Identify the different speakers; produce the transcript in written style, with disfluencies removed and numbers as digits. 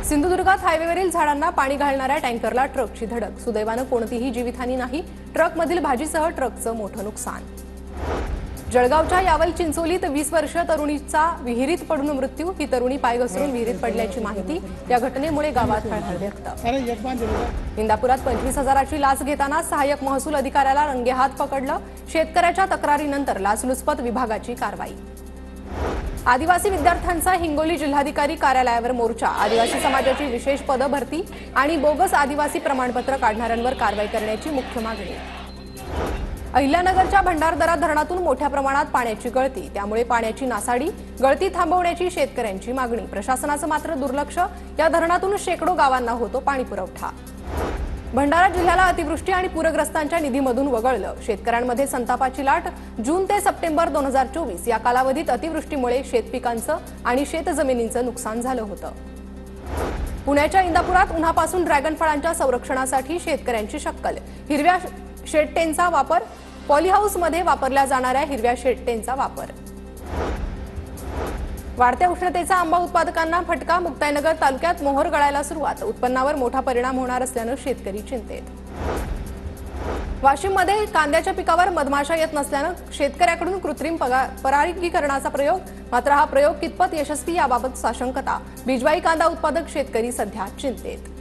Speaker 1: सिंधुदुर्गात हायवेवरील झाडांना पाणी घालणाऱ्या टँकरला ट्रकची धडक। सुदैवानं कोणतीही जीवितहानी नाही। ट्रकमधील भाजीसह ट्रकचं मोठं नुकसान। जळगावच्या यावल चिंचोलीत 20 वर्षीय तरुणीचा विहिरीत पडून मृत्यू। ही तरुणी पाय घसरून विहिरीत पडल्याची माहिती। या घटनेमुळे गावात हळहळ व्यक्त। इंदापुरात 25,000ची लाच घेताना सहाय्यक महसूल अधिकाऱ्याला रंगेहात पकडलं। शेतकऱ्याच्या तक्रारीनंतर लाचलुचपत विभागाची कारवाई। आदिवासी विद्यार्थ्यांचा हिंगोली जिल्हाधिकारी कार्यालयावर मोर्चा। आदिवासी समाजाची विशेष पद भरती आणि बोगस आदिवासी प्रमाणपत्र काढणाऱ्यांवर कारवाई करण्याची मुख्य मागणी। अहिल्यानगरच्या भंडारदरा धरणातून मोठ्या प्रमाणात पाण्याची गळती, त्यामुळे पाण्याची नासाडी। गळती थांबवण्याची शेतकऱ्यांची मागणी। प्रशासनाचं मात्र दुर्लक्ष। या धरणातून शेकडो गावांना होतो पाणी पुरवठा। भंडारा जिल्ह्याला अतिवृष्टी आणि पूरग्रस्तांच्या निधीमधून वगळलं। शेतकऱ्यांमध्ये संतापाची लाट। जून ते सप्टेंबर 2024 या कालावधीत अतिवृष्टीमुळे शेतपिकांचं आणि शेतजमिनींचं नुकसान झालं होतं। पुण्याच्या इंदापुरात उन्हापासून ड्रॅगन फळांच्या संरक्षणासाठी शेतकऱ्यांची शक्कल। हिरव्या शेडटेनचा वापर। पॉलीहाऊसमध्ये वापरल्या जाणाऱ्या हिरव्या शेडटेनचा वापर। वाढत्या उष्णतेचा आंबा उत्पादकांना फटका। मुक्ताईनगर तालुक्यात मोहर गळायला सुरुवात। उत्पन्नावर मोठा परिणाम होणार असल्यानं शेतकरी चिंतेत। वाशिममध्ये कांद्याच्या पिकावर मधमाशा येत नसल्यानं शेतकऱ्याकडून कृत्रिम परागीकरणाचा प्रयोग। मात्र हा प्रयोग कितपत यशस्वी याबाबत साशंकता। बिजवाई कांदा उत्पादक शेतकरी सध्या चिंतेत।